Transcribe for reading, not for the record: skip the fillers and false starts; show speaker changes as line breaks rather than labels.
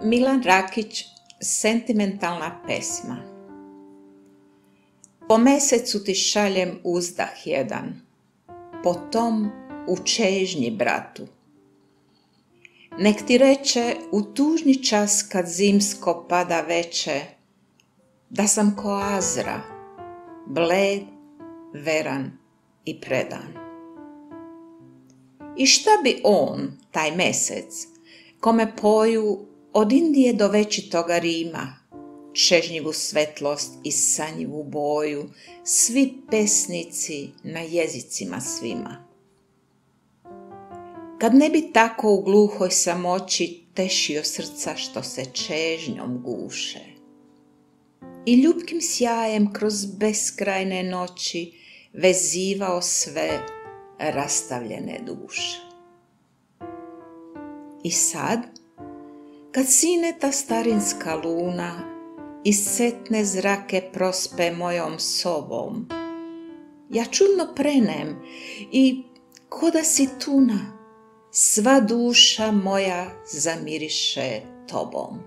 Milan Rakić, sentimentalna pesma. Po mesecu ti šaljem uzdah jedan, po tom u čežnji bratu. Nek ti reče u tužni čas kad zimsko pada veče, da sam ko Azra, bled, veran i predan. I šta bi on, taj mesec, kome poju od Indije do večitoga Rima, čežnjivu svetlost i sanjivu boju, svi pesnici na jezicima svima. Kad ne bi tako u gluhoj samoći tešio srca što se čežnjom guše i ljubkim sjajem kroz beskrajne noći vezivao sve rastavljene duše. I sad, kad sine ta starinska luna i setne zrake prospe mojom sobom, ja čudno prenem i ko da si tuna, sva duša moja zamiriše tobom.